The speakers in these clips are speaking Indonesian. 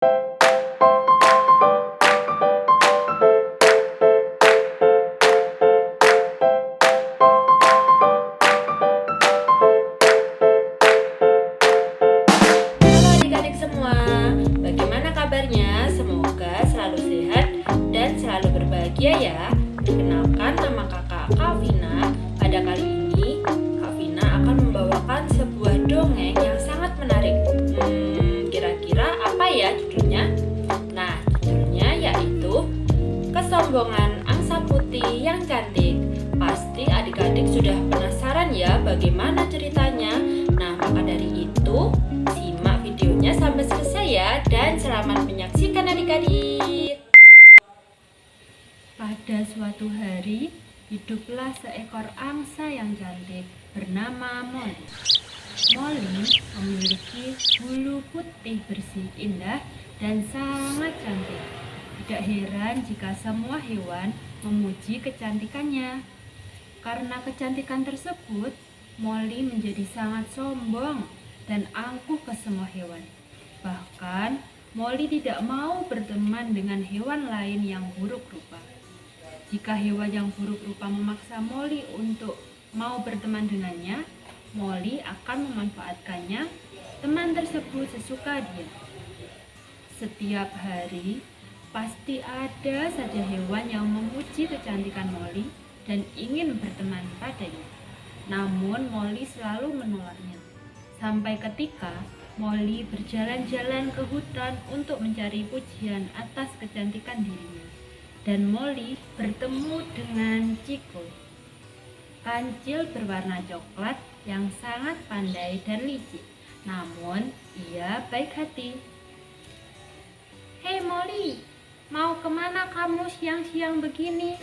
Halo adik-adik semua, bagaimana kabarnya? Semoga selalu sehat dan selalu berbahagia ya. Perkenalkan, nama kakak Kavina. Pada kali ini, Kavina akan membawakan sebuah dongeng yang sangat menarik. Kira-kira apa ya judulnya? Nah, judulnya yaitu Kesombongan Angsa Putih yang Cantik. Pasti adik-adik sudah penasaran ya bagaimana ceritanya. Nah, maka dari itu, simak videonya sampai selesai ya, dan selamat menyaksikan adik-adik. Pada suatu hari, hiduplah seekor angsa yang cantik bernama Molly. Molly memiliki bulu putih bersih, indah, dan sangat cantik. Tidak heran jika semua hewan memuji kecantikannya. Karena kecantikan tersebut, Molly menjadi sangat sombong dan angkuh ke semua hewan. Bahkan, Molly tidak mau berteman dengan hewan lain yang buruk rupa. Jika hewan yang buruk rupa memaksa Molly untuk mau berteman dengannya, Molly akan memanfaatkannya, teman tersebut sesuka dia. Setiap hari, pasti ada saja hewan yang memuji kecantikan Molly dan ingin berteman padanya. Namun Molly selalu menolaknya. Sampai ketika Molly berjalan-jalan ke hutan untuk mencari pujian atas kecantikan dirinya. Dan Molly bertemu dengan Chico, kancil berwarna coklat yang sangat pandai dan licik. Namun ia baik hati. "Hei Molly, mau kemana kamu siang-siang begini?"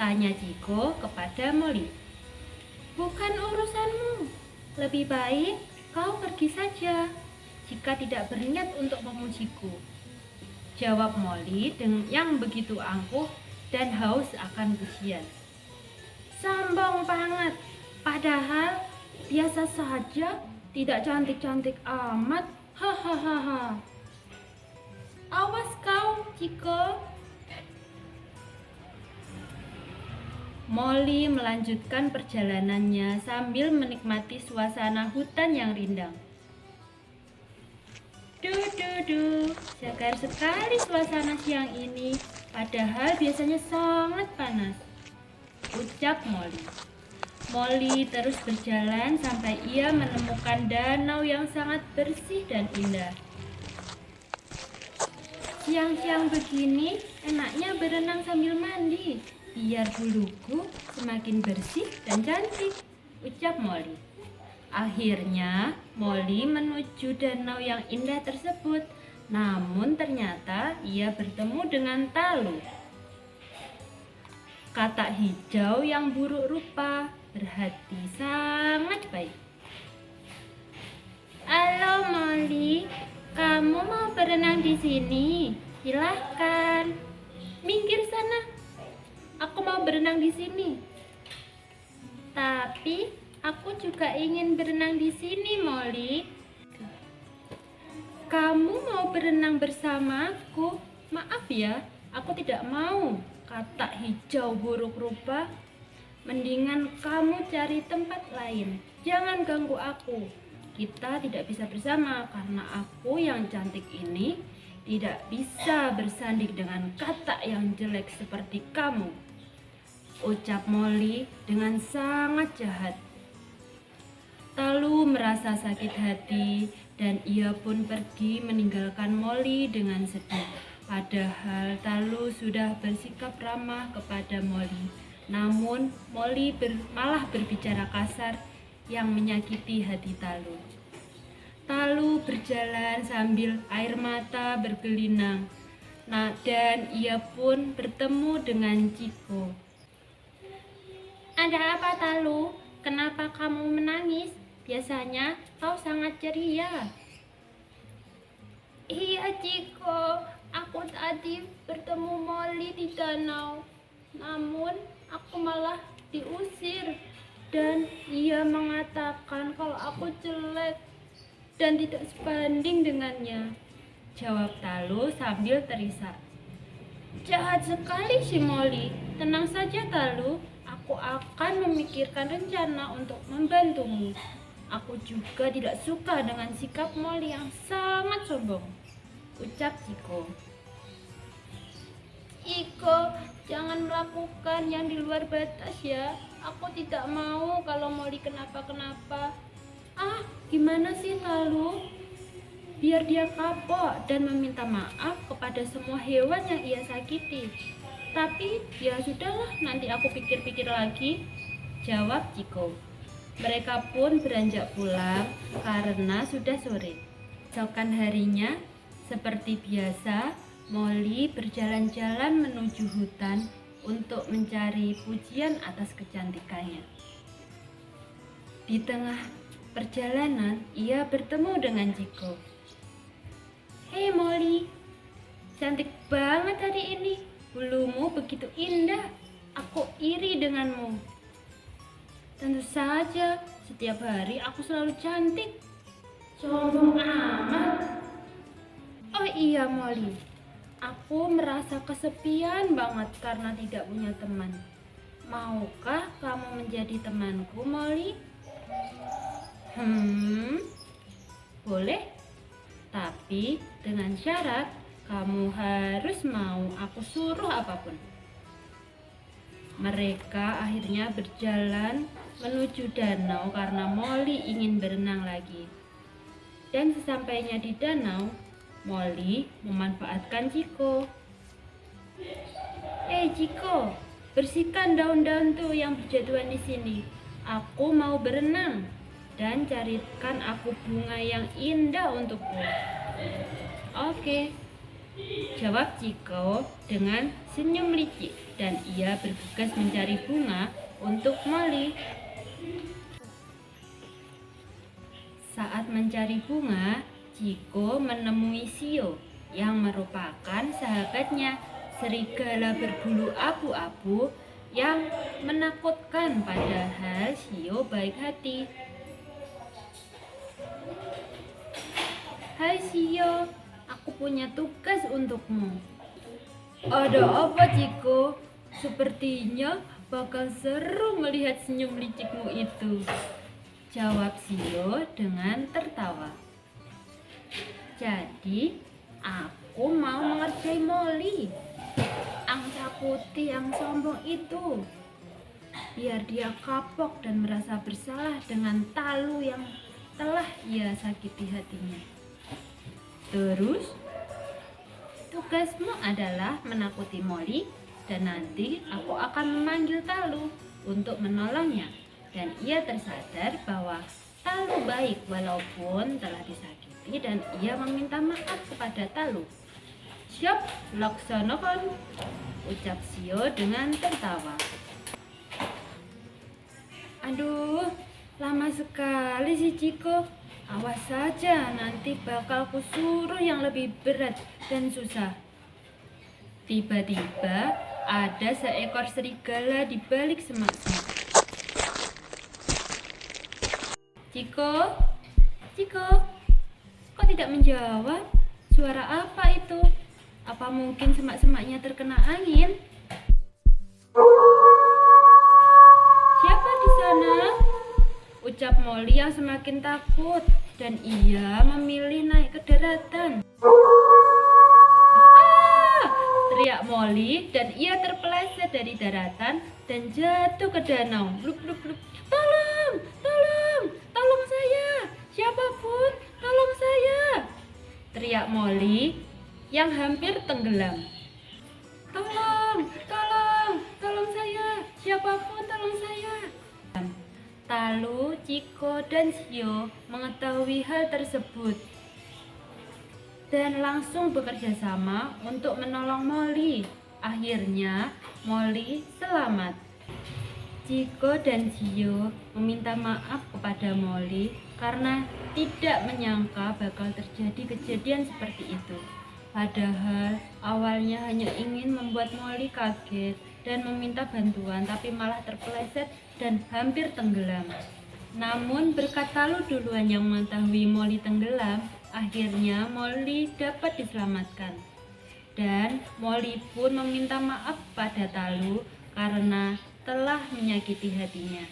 tanya Chico kepada Molly. "Bukan urusanmu. Lebih baik kau pergi saja jika tidak berniat untuk memujiku," jawab Molly yang begitu angkuh dan haus akan pujian. "Sombong banget, padahal biasa saja, tidak cantik-cantik amat. Hahaha. Awas kau, Chico." Molly melanjutkan perjalanannya sambil menikmati suasana hutan yang rindang. Duh, segar sekali suasana siang ini, padahal biasanya sangat panas, ucap Molly. Molly terus berjalan sampai ia menemukan danau yang sangat bersih dan indah. "Siang-siang begini enaknya berenang sambil mandi, biar buluku semakin bersih dan cantik," ucap Molly. Akhirnya Molly menuju danau yang indah tersebut. Namun ternyata ia bertemu dengan Talu, katak hijau yang buruk rupa, berhati sangat baik. "Halo Molly, kamu mau berenang di sini? Silahkan. Minggir sana. Aku mau berenang di sini." "Tapi aku juga ingin berenang di sini, Molly." "Kamu mau berenang bersamaku?" "Maaf ya, aku tidak mau," katak hijau buruk rupa. "Mendingan kamu cari tempat lain. Jangan ganggu aku. Kita tidak bisa bersama karena aku yang cantik ini tidak bisa bersanding dengan katak yang jelek seperti kamu," ucap Molly dengan sangat jahat. Talu merasa sakit hati dan ia pun pergi meninggalkan Molly dengan sedih. Padahal Talu sudah bersikap ramah kepada Molly. Namun Molly malah berbicara kasar yang menyakiti hati Talu. Talu berjalan sambil air mata bergelinang. Dan ia pun bertemu dengan Chico. "Ada apa, Talu? Kenapa kamu menangis? Biasanya kau sangat ceria." "Iya, Chico, aku tadi bertemu Molly di danau. Namun aku malah diusir dan ia mengatakan kalau aku jelek dan tidak sebanding dengannya." Jawab Talu sambil terisak. Jahat sekali si Molly. Tenang saja Talu, aku akan memikirkan rencana untuk membantumu. Aku juga tidak suka dengan sikap Molly yang sangat sombong, ucap Ciko. Iko, jangan melakukan yang di luar batas ya. Aku tidak mau kalau Molly kenapa-kenapa. Ah, gimana sih Talu? Biar dia kapok dan meminta maaf kepada semua hewan yang ia sakiti. Tapi ya sudahlah, nanti aku pikir-pikir lagi, jawab Ciko. Mereka pun beranjak pulang karena sudah sore. Esokan harinya, seperti biasa, Molly berjalan-jalan menuju hutan untuk mencari pujian atas kecantikannya. Di tengah perjalanan, ia bertemu dengan Ciko. Hei Molly, cantik banget hari ini. Bulumu begitu indah. Aku iri denganmu. Tentu saja, setiap hari aku selalu cantik. Sombong amat. Oh iya Molly, aku merasa kesepian banget karena tidak punya teman. Maukah kamu menjadi temanku Molly? Boleh. Tapi dengan syarat kamu harus mau aku suruh apapun. Mereka akhirnya berjalan menuju danau karena Molly ingin berenang lagi. Dan sesampainya di danau, Molly memanfaatkan Ciko. Ciko, bersihkan daun-daun tuh yang berjatuhan di sini. Aku mau berenang. Dan carikan aku bunga yang indah untukku. Oke, jawab Ciko dengan senyum licik, dan ia bergegas mencari bunga untuk Molly. Saat mencari bunga, Ciko menemui Shio yang merupakan sahabatnya, serigala berbulu abu-abu yang menakutkan, padahal Shio baik hati. Hai Shio, aku punya tugas untukmu. Ada apa Ciko? Sepertinya bakal seru melihat senyum licikmu itu, jawab Shio dengan tertawa. Jadi, aku mau mengerjai Molly, angsa putih yang sombong itu. Biar dia kapok dan merasa bersalah dengan Talu yang telah ia sakiti hatinya. Terus, tugasmu adalah menakuti Molly, dan nanti aku akan memanggil Talu untuk menolongnya. Dan ia tersadar bahwa Talu baik walaupun telah disakiti, dan ia meminta maaf kepada Talu. Siap, laksanakan, ucap Shio dengan tertawa. Aduh, lama sekali si Ciko. Awas saja, nanti bakal kusuruh yang lebih berat dan susah. Tiba-tiba ada seekor serigala di balik semak-semak. Ciko, kok tidak menjawab? Suara apa itu? Apa mungkin semak-semaknya terkena angin? Siapa di sana? Ucap Molly yang semakin takut, dan ia memilih naik ke daratan. Teriak Molly, dan ia terpeleset dari daratan dan jatuh ke danau. Blub, blub, blub. Tolong saya, siapapun, tolong saya, teriak Molly yang hampir tenggelam. Tolong saya, siapapun, tolong saya. Talu, Ciko, dan Shio mengetahui hal tersebut dan langsung bekerja sama untuk menolong Molly. Akhirnya, Molly selamat. Ciko dan Shio meminta maaf kepada Molly karena tidak menyangka bakal terjadi kejadian seperti itu. Padahal awalnya hanya ingin membuat Molly kaget dan meminta bantuan, tapi malah terpeleset dan hampir tenggelam. Namun berkat Talu duluan yang mengetahui Molly tenggelam, Akhirnya Molly dapat diselamatkan. Dan Molly pun meminta maaf pada Talu karena telah menyakiti hatinya.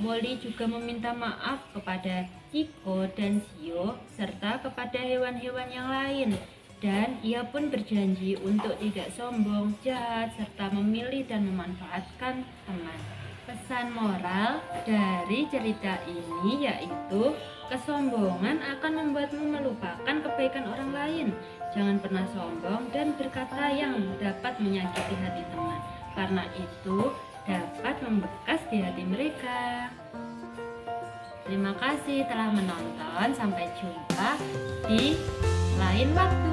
Molly juga meminta maaf kepada Chico dan Sio serta kepada hewan-hewan yang lain. Dan ia pun berjanji untuk tidak sombong, jahat, serta memilih dan memanfaatkan teman. Pesan moral dari cerita ini yaitu kesombongan akan membuatmu melupakan kebaikan orang lain. Jangan pernah sombong dan berkata yang dapat menyakiti hati teman, karena itu dapat membekas di hati mereka. Terima kasih telah menonton. Sampai jumpa di lain waktu.